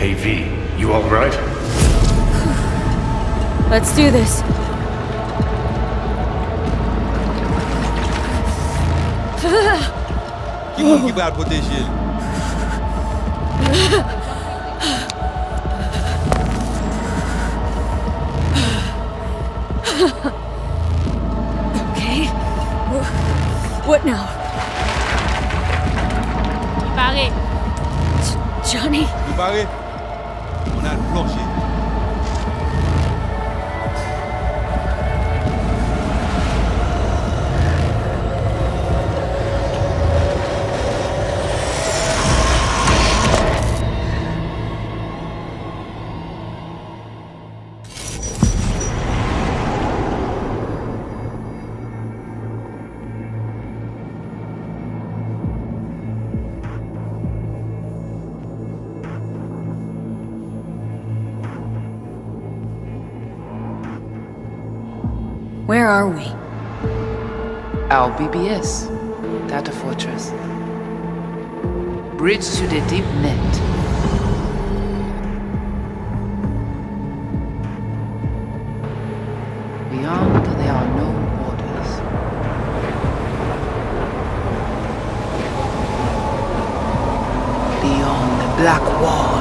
Hey V, you alright? Let's do this. Give out potential. Okay. What now? Pare, Johnny? Tu parais? On a le plancher. Where are we? Our BBS, Data Fortress. Bridge to the deep net. Beyond, there are no borders. Beyond the black wall.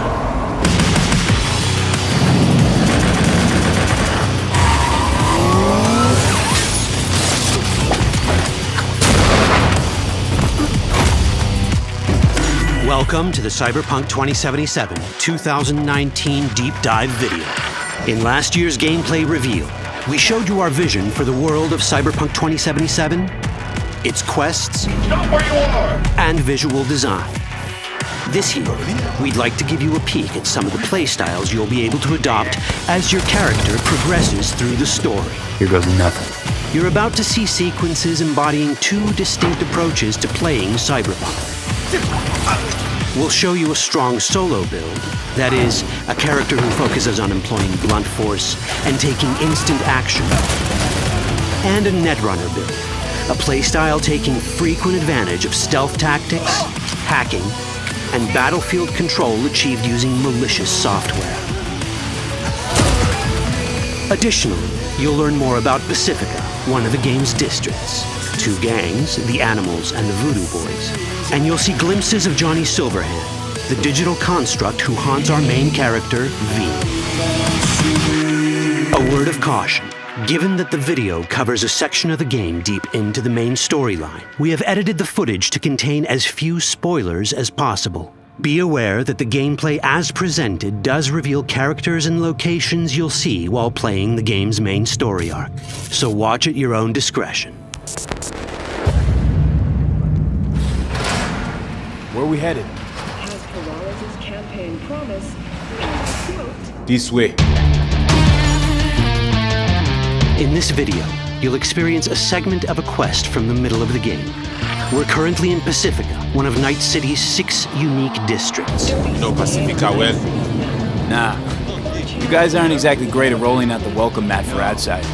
Welcome to the Cyberpunk 2077-2019 Deep Dive video. In last year's gameplay reveal, we showed you our vision for the world of Cyberpunk 2077, its quests, and visual design. This year, we'd like to give you a peek at some of the playstyles you'll be able to adopt as your character progresses through the story. Here goes nothing. You're about to see sequences embodying two distinct approaches to playing Cyberpunk. We'll show you a strong solo build, that is, a character who focuses on employing blunt force and taking instant action, and a netrunner build, a playstyle taking frequent advantage of stealth tactics, hacking, and battlefield control achieved using malicious software. Additionally, you'll learn more about Pacifica, one of the game's districts, two gangs, the Animals and the Voodoo Boys, and you'll see glimpses of Johnny Silverhand, the digital construct who haunts our main character, V. A word of caution. Given that the video covers a section of the game deep into the main storyline, we have edited the footage to contain as few spoilers as possible. Be aware that the gameplay as presented does reveal characters and locations you'll see while playing the game's main story arc, so watch at your own discretion. Where are we headed? As Peralez's campaign promised, quote, This way. In this video, you'll experience a segment of a quest from the middle of the game. We're currently in Pacifica, one of Night City's 6 unique districts. No Pacifica well. Nah. You guys aren't exactly great at rolling out the welcome mat for outsiders.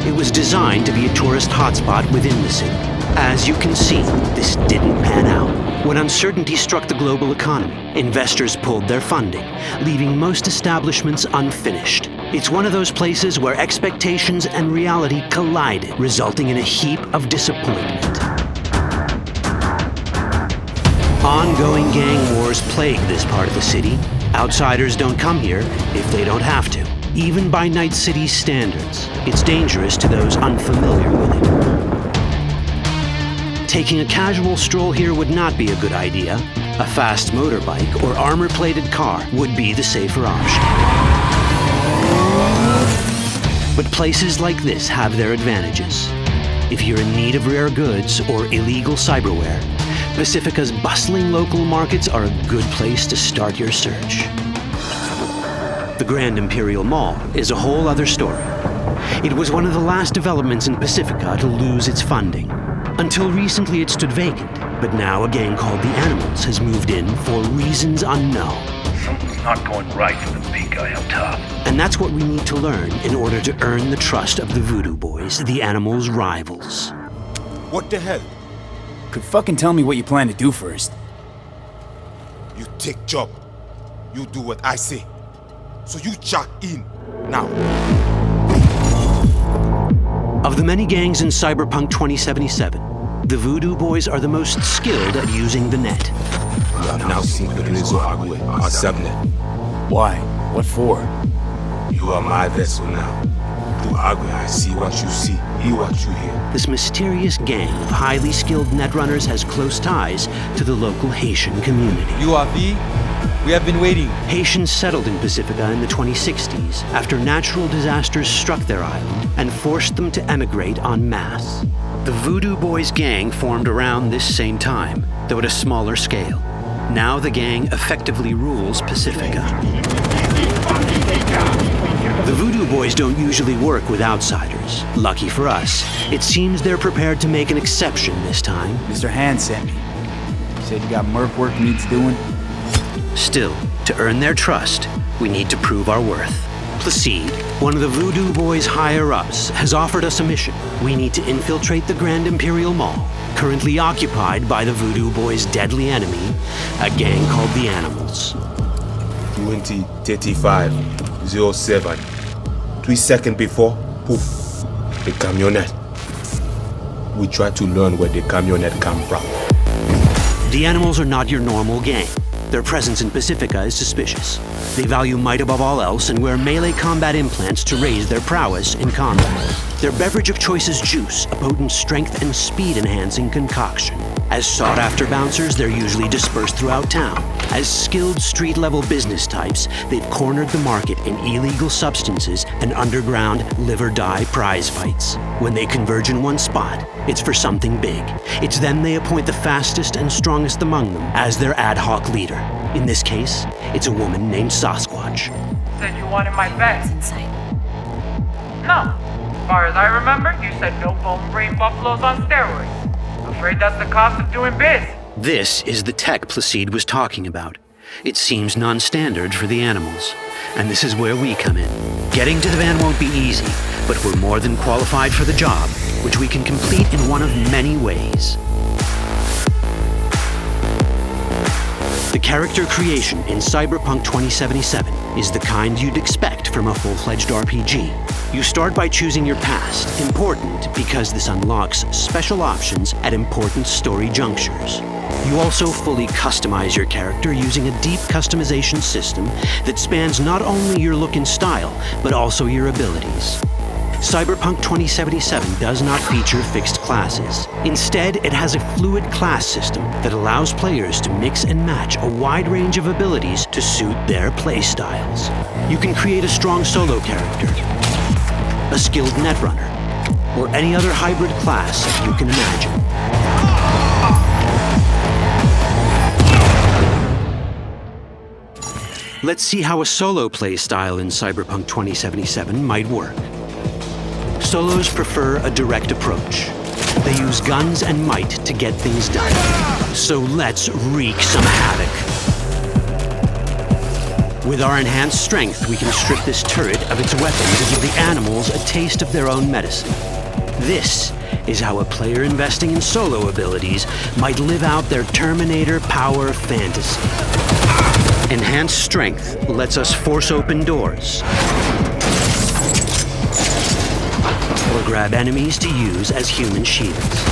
It was designed to be a tourist hotspot within the city. As you can see, this didn't pan out. When uncertainty struck the global economy, investors pulled their funding, leaving most establishments unfinished. It's one of those places where expectations and reality collided, resulting in a heap of disappointment. Ongoing gang wars plague this part of the city. Outsiders don't come here if they don't have to. Even by Night City's standards, it's dangerous to those unfamiliar with it. Taking a casual stroll here would not be a good idea. A fast motorbike or armor-plated car would be the safer option. But places like this have their advantages. If you're in need of rare goods or illegal cyberware, Pacifica's bustling local markets are a good place to start your search. The Grand Imperial Mall is a whole other story. It was one of the last developments in Pacifica to lose its funding. Until recently it stood vacant, but now a gang called the Animals has moved in for reasons unknown. Something's not going right for the big guy up top. And that's what we need to learn in order to earn the trust of the Voodoo Boys, the Animals' rivals. What the hell? Could fucking tell me what you plan to do first. You take job. You do what I say. So you check in now. Of the many gangs in Cyberpunk 2077, the Voodoo Boys are the most skilled at using the net. You have now seen the Rezo Agwe, our subnet. Why? What for? You are my vessel now. Through Agwe, I see what you see, hear what you hear. This mysterious gang of highly skilled netrunners has close ties to the local Haitian community. URV, we have been waiting. Haitians settled in Pacifica in the 2060s after natural disasters struck their island and forced them to emigrate en masse. The Voodoo Boys gang formed around this same time, though at a smaller scale. Now the gang effectively rules Pacifica. The Voodoo Boys don't usually work with outsiders. Lucky for us, it seems they're prepared to make an exception this time. Mr. Hand sent me. He said you got merc work needs doing. Still, to earn their trust, we need to prove our worth. Placide, one of the Voodoo Boys' higher-ups, has offered us a mission. We need to infiltrate the Grand Imperial Mall, currently occupied by the Voodoo Boys' deadly enemy, a gang called the Animals. 20:35:07. 3 seconds before, poof, the camionette. We try to learn where the camionette come from. The Animals are not your normal gang. Their presence in Pacifica is suspicious. They value might above all else and wear melee combat implants to raise their prowess in combat. Their beverage of choice is juice, a potent strength and speed-enhancing concoction. As sought-after bouncers, they're usually dispersed throughout town. As skilled street-level business types, they've cornered the market in illegal substances and underground live-or-die prize fights. When they converge in one spot, it's for something big. It's then they appoint the fastest and strongest among them as their ad hoc leader. In this case, it's a woman named Sasquatch. Said you wanted my bed. Inside. No. As far as I remember, you said no bone brain buffaloes on steroids. Afraid that's the cost of doing biz. This is the tech Placide was talking about. It seems non-standard for the Animals. And this is where we come in. Getting to the van won't be easy, but we're more than qualified for the job, which we can complete in one of many ways. The character creation in Cyberpunk 2077 is the kind you'd expect from a full-fledged RPG. You start by choosing your past, important because this unlocks special options at important story junctures. You also fully customize your character using a deep customization system that spans not only your look and style, but also your abilities. Cyberpunk 2077 does not feature fixed classes. Instead, it has a fluid class system that allows players to mix and match a wide range of abilities to suit their playstyles. You can create a strong solo character, a skilled netrunner, or any other hybrid class you can imagine. Let's see how a solo playstyle in Cyberpunk 2077 might work. Solos prefer a direct approach. They use guns and might to get things done. So let's wreak some havoc. With our enhanced strength, we can strip this turret of its weapons and give the Animals a taste of their own medicine. This is how a player investing in solo abilities might live out their Terminator power fantasy. Enhanced strength lets us force open doors, or grab enemies to use as human shields.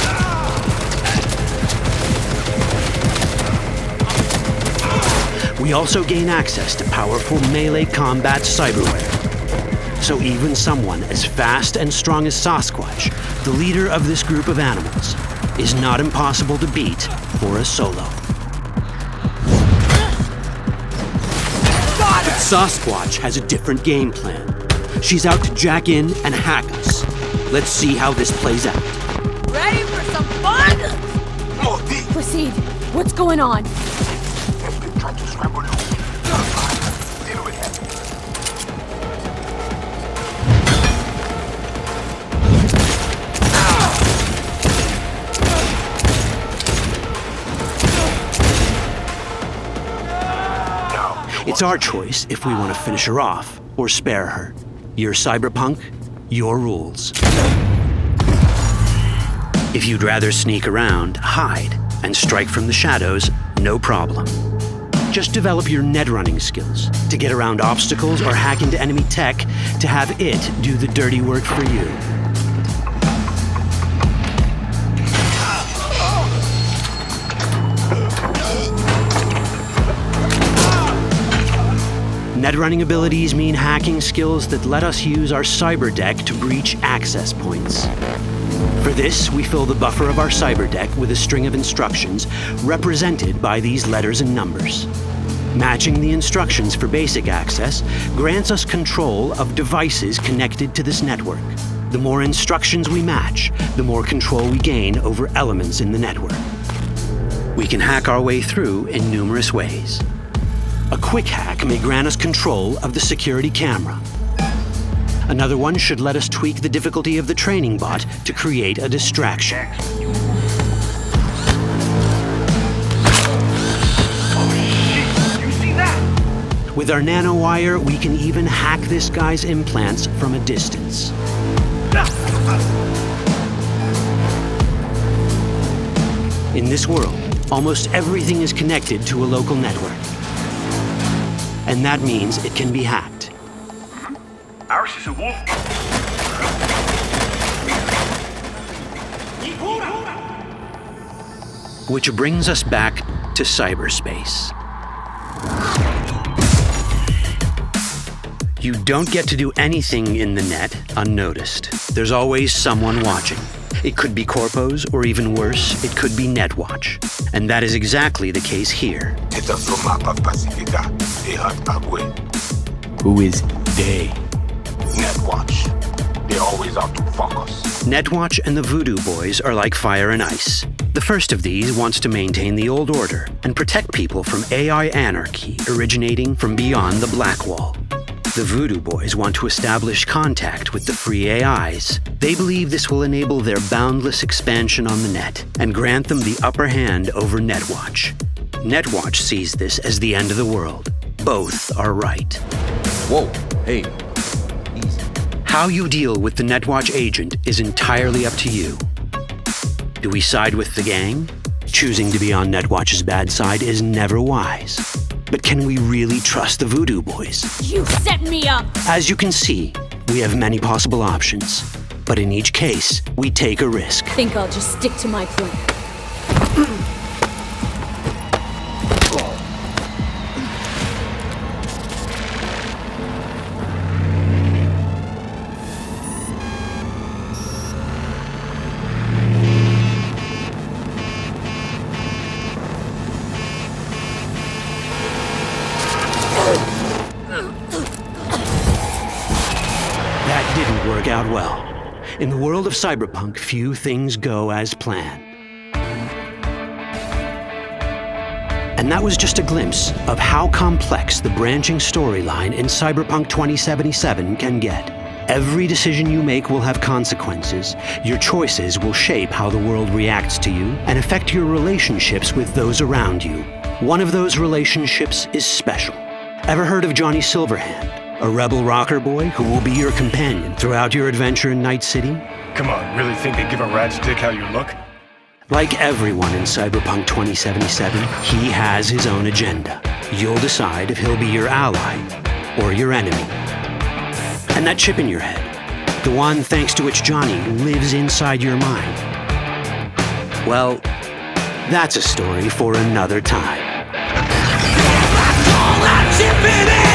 We also gain access to powerful melee combat cyberware. So even someone as fast and strong as Sasquatch, the leader of this group of animals, is not impossible to beat for a solo. But Sasquatch has a different game plan. She's out to jack in and hack us. Let's see how this plays out. Ready for some fun? Proceed. What's going on? Trying to scramble loose. Deal with him. It's our choice if we want to finish her off or spare her. You're Cyberpunk, your rules. If you'd rather sneak around, hide, and strike from the shadows, no problem. Just develop your net running skills to get around obstacles or hack into enemy tech to have it do the dirty work for you. Net running abilities mean hacking skills that let us use our cyber deck to breach access points. For this, we fill the buffer of our cyber deck with a string of instructions represented by these letters and numbers. Matching the instructions for basic access grants us control of devices connected to this network. The more instructions we match, the more control we gain over elements in the network. We can hack our way through in numerous ways. A quick hack may grant us control of the security camera. Another one should let us tweak the difficulty of the training bot to create a distraction. With our nanowire, we can even hack this guy's implants from a distance. In this world, almost everything is connected to a local network. And that means it can be hacked. Ours is a wolf. Which brings us back to cyberspace. You don't get to do anything in the net unnoticed. There's always someone watching. It could be corpos, or even worse, it could be Netwatch. And that is exactly the case here. Who is they? Netwatch. They're always out to fuck us. Netwatch and the Voodoo Boys are like fire and ice. The first of these wants to maintain the old order and protect people from AI anarchy originating from beyond the Black Wall. The Voodoo Boys want to establish contact with the free AIs. They believe this will enable their boundless expansion on the net and grant them the upper hand over Netwatch. Netwatch sees this as the end of the world. Both are right. Whoa, hey, easy. How you deal with the Netwatch agent is entirely up to you. Do we side with the gang? Choosing to be on Netwatch's bad side is never wise. But can we really trust the Voodoo Boys? You set me up! As you can see, we have many possible options. But in each case, we take a risk. Think I'll just stick to my plan. That didn't work out well. In the world of cyberpunk, few things go as planned. And that was just a glimpse of how complex the branching storyline in Cyberpunk 2077 can get. Every decision you make will have consequences. Your choices will shape how the world reacts to you and affect your relationships with those around you. One of those relationships is special. Ever heard of Johnny Silverhand? A rebel rocker boy who will be your companion throughout your adventure in Night City? Come on, really think they give a rat's dick how you look? Like everyone in Cyberpunk 2077, he has his own agenda. You'll decide if he'll be your ally or your enemy. And that chip in your head, the one thanks to which Johnny lives inside your mind, well, that's a story for another time. All that chip in it!